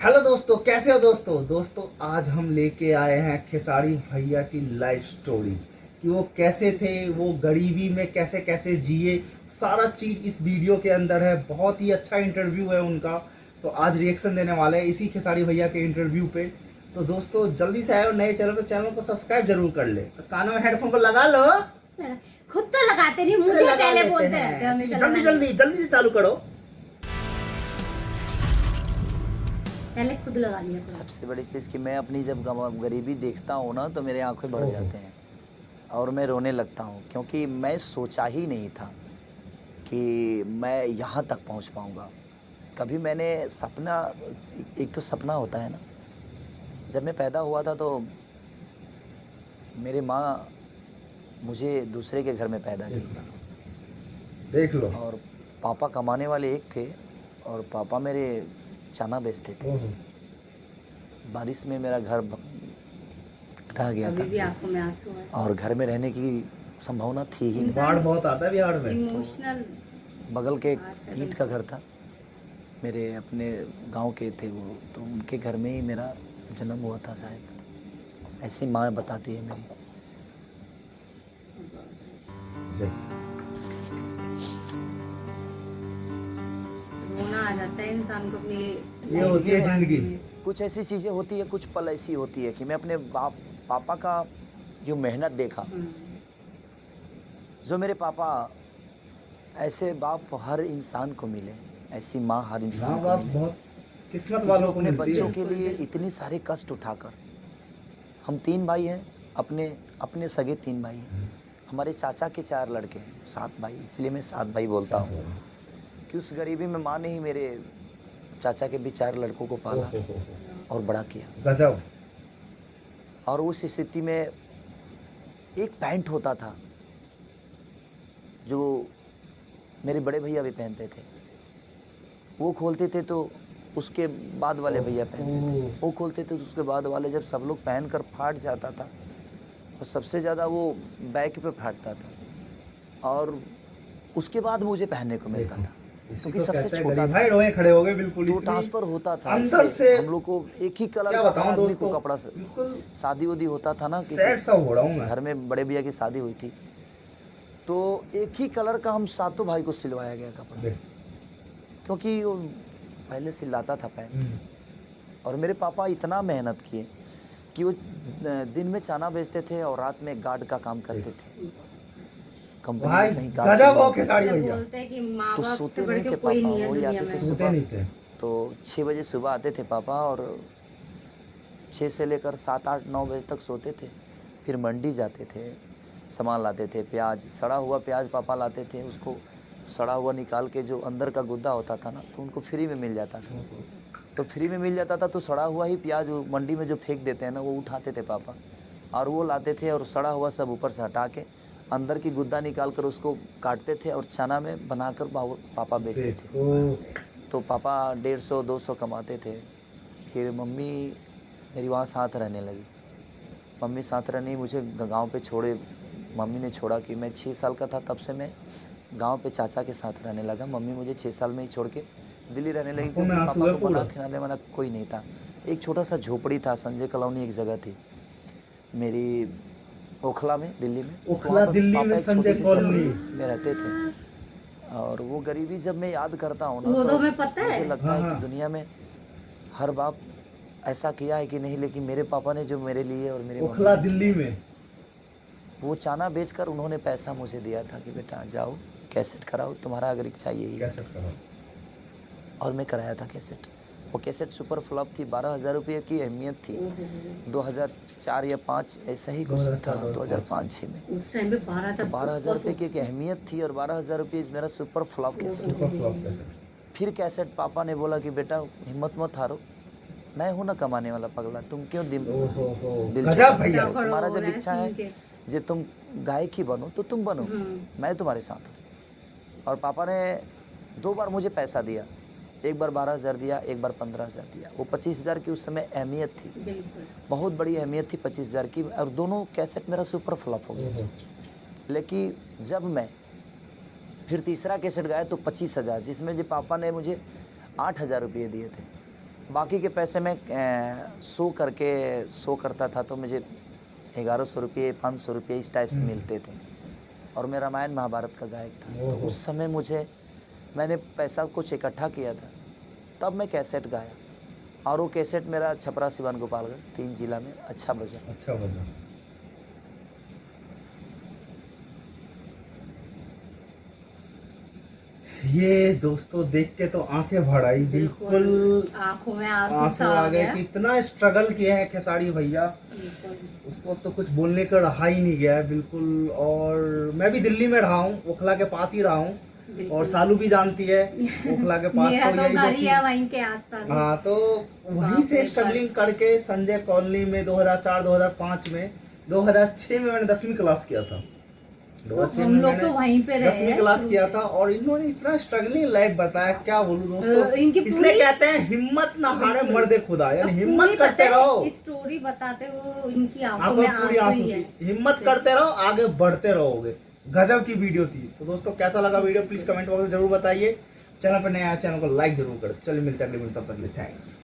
Hello दोस्तों, कैसे हो दोस्तों आज हम लेके आए हैं खेसारी भैया की लाइफ स्टोरी कि वो कैसे थे, वो गरीबी में कैसे कैसे जिए। सारा चीज इस वीडियो के अंदर है। बहुत ही अच्छा इंटरव्यू है उनका। तो आज रिएक्शन देने वाले हैं इसी खेसारी भैया के इंटरव्यू पे। तो दोस्तों जल्दी से आए, नए चैनल तो चैनल को सब्सक्राइब जरूर कर ले। तो कानों में हेडफोन को लगा लो। खुद तो लगाते नहीं, मुझे लगा पहले लेते बोलते हैं। रहते हो हमेशा जल्दी लगाने। जल्दी जल्दी से चालू करो। पहले खुद लगा लिया था। सबसे बड़ी चीज़ कि मैं अपनी जब गरीबी देखता हूँ ना तो मेरे आंखें भर जाते हैं और मैं रोने लगता हूँ, क्योंकि मैं सोचा ही नहीं था कि मैं यहाँ तक पहुँच पाऊँगा। कभी मैंने सपना, एक तो सपना होता है ना, जब मैं पैदा हुआ था तो मेरी माँ मुझे दूसरे के घर में पैदा की देख लो। और पापा कमाने वाले एक थे और पापा मेरे चना बेचते थे। बारिश में मेरा घर ढह गया अभी भी था आंखों में आंसू है। और घर में रहने की संभावना थी ही नहीं। बाढ़ बहुत आता है बिहार में। इमोशनल। बगल के ईंट का घर था, मेरे अपने गांव के थे वो, तो उनके घर में ही मेरा जन्म हुआ था शायद, ऐसी माँ बताती है मेरी। रोना आ जाता है इंसान को अपनी। ये होती है जिंदगी। कुछ ऐसी चीज़ें होती है, कुछ पल ऐसी होती है कि मैं अपने पापा का जो मेहनत देखा, जो मेरे पापा, ऐसे बाप हर इंसान को मिले, ऐसी माँ हर इंसान माँ को बाप मिले, बहुत किस्मत कि जो वालों को अपने मिलती बच्चों है। के लिए इतने सारे कष्ट उठाकर, हम 3 भाई हैं, अपने सगे 3 भाई हैं, हमारे चाचा के 4 लड़के हैं, 7 भाई, इसलिए मैं 7 भाई बोलता हूँ कि उस गरीबी में माँ ने ही मेरे चाचा के भी 4 लड़कों को पाला और बड़ा किया। गजब। और उस स्थिति में एक पैंट होता था जो मेरे बड़े भैया भी पहनते थे, वो खोलते थे तो उसके बाद वाले भैया पहनते थे, वो खोलते थे तो उसके बाद वाले, जब सब लोग पहन कर फाट जाता था और सबसे ज़्यादा वो बैक पे फाटता था और उसके बाद मुझे पहनने को मिलता था, क्योंकि सबसे छोटा था। भाई रोए खड़े हो गए बिल्कुल। तो ट्रांसफर होता था अंदर इससे से हम लोग को एक ही कलर क्या का बताऊं आदमी दोस्तों, को कपड़ा बिल्कुल शादी उदी होता था ना, सैड सा हो रहा हूं मैं। घर में बड़े भैया की शादी हुई थी तो एक ही कलर का हम सातों भाई को सिलवाया गया कपड़ा, क्योंकि वो पहले सिलाता था पैंट। और मेरे पापा इतना मेहनत किए कि वो दिन में चना बेचते थे और रात में गार्ड का काम करते थे कंपनी भाई में, कहीं गजब हो खेसारी भैया। बोलते हैं कि माँ तो बाप सोते से बढ़ नहीं के थे कोई पापा, नहीं है वो दुनिया आते थे में। सोते सुबह, नहीं थे। तो 6 बजे सुबह आते थे पापा और 6 से लेकर 7, 8, 9 बजे तक सोते थे। फिर मंडी जाते थे, सामान लाते थे, प्याज, सड़ा हुआ प्याज पापा लाते थे, उसको सड़ा हुआ निकाल के जो अंदर का गुद्दा होता था ना, तो उनको फ्री में मिल जाता था। तो फ्री में मिल जाता था तो सड़ा हुआ ही प्याज मंडी में जो फेंक देते हैं ना, वो उठाते थे पापा और वो लाते थे और सड़ा हुआ सब ऊपर से हटा के अंदर की गुद्दा निकाल कर उसको काटते थे और चना में बनाकर पापा बेचते थे। तो पापा 150, 200 कमाते थे। फिर मम्मी मेरी वहाँ साथ रहने लगी, मम्मी साथ रहने मुझे गांव पे छोड़े, मम्मी ने छोड़ा कि मैं 6 साल का था तब से मैं गांव पे चाचा के साथ रहने लगा। मम्मी मुझे 6 साल में ही छोड़ के दिल्ली रहने लगी, क्योंकि पापा को बना खिलाने वाला कोई नहीं था। एक छोटा सा झोपड़ी था, संजय कॉलोनी एक जगह थी मेरी, ओखला में, दिल्ली में। ओखला दिल्ली में संजय कॉलोनी में रहते थे। और वो गरीबी जब मैं याद करता हूँ ना, वो तो में पता है? मुझे लगता है कि दुनिया में हर बाप ऐसा किया है कि नहीं, लेकिन मेरे पापा ने जो मेरे लिए और मेरे ओखला दिल्ली में वो चना बेचकर उन्होंने पैसा मुझे दिया था कि बेटा जाओ कैसेट कराओ, तुम्हारा अगर इच्छा यही है। और मैं कराया था कैसेट। वो कैसेट सुपर फ्लॉप थी, 12,000 रुपये की अहमियत थी। 2004 या 5 ऐसा ही कुछ था, 2005-6 में उस टाइम पे 12,000 रुपये की एक अहमियत थी और 12,000 रुपये मेरा सुपर फ्लॉप कैसेट। फिर कैसेट पापा ने बोला कि बेटा हिम्मत मत हारो, मैं हूँ ना कमाने वाला पगला, तुम क्यों दिल तुम्हारा जब इच्छा है जो तुम गायक ही बनो तो तुम बनो, मैं तुम्हारे साथ हूँ। और पापा ने 2 बार मुझे पैसा दिया, एक बार 12,000 दिया, एक बार 15,000 दिया। वो 25,000 की उस समय अहमियत थी, बहुत बड़ी अहमियत थी 25,000 की। और दोनों कैसेट मेरा सुपर फ्लॉप हो गया। लेकिन जब मैं फिर तीसरा कैसेट गाया तो 25,000, जिसमें जो पापा ने मुझे 8,000 रुपये दिए थे, बाकी के पैसे में शो करता था तो मुझे 1100 रुपये 500 रुपये इस टाइप से मिलते थे। और मैं रामायण महाभारत का गायक था, तो ओहो। उस समय मैंने पैसा कुछ इकट्ठा किया था, तब मैं कैसेट गाया। और वो कैसेट मेरा छपरा सिवान गोपालगंज 3 जिला में अच्छा बजा। अच्छा बजा। ये दोस्तों देख के तो आंखें भर आई, बिल्कुल आंखों में आंसू आंसू सा आ आ गए गया। कि इतना स्ट्रगल किए हैं खेसारी भैया, बिल्कुल। उस वक्त तो कुछ बोलने का रहा ही नहीं गया है बिल्कुल। और मैं भी दिल्ली में रहा हूँ, ओखला के पास ही रहा हूँ, और सालू भी जानती है ओखला के पास। मेरा तो तो यही घर सब ही चीज, है वहीं के आसपास। हाँ, तो वहीं बाप से रे स्ट्रगलिंग करके संजय कॉलोनी में 2004-2005 में, 2006 में मैंने 10वीं क्लास किया था। तो 2006 हम में लोग मैंने तो वहीं पे रहे 10वीं हैं क्लास शुरू किया से। था, और इन्होंने इतना स्ट्रगलिंग लाइफ बताया, क्या बोलूं दोस्तों। इनकी इसलिए पूरी- कहते हैं हिम्मत ना हारे बिल्कुल। मर्दे खुदा, यानी अब हिम्मत पूरी करते पता है, रहो। स्टोरी बताते हो इनकी आंखों आंखों में में पूरी आंसू आंसू ही है। थी, हिम्मत करते रहो, आगे बढ़ते रहोगे। गजब की वीडियो थी। तो दोस्तों कैसा लगा वीडियो प्लीज कमेंट बॉक्स में जरूर बताइए। चैनल पर नया चैनल को लाइक जरूर करें। चलिए मिलते हैं अगले वीडियो, तब तक के लिए थैंक्स।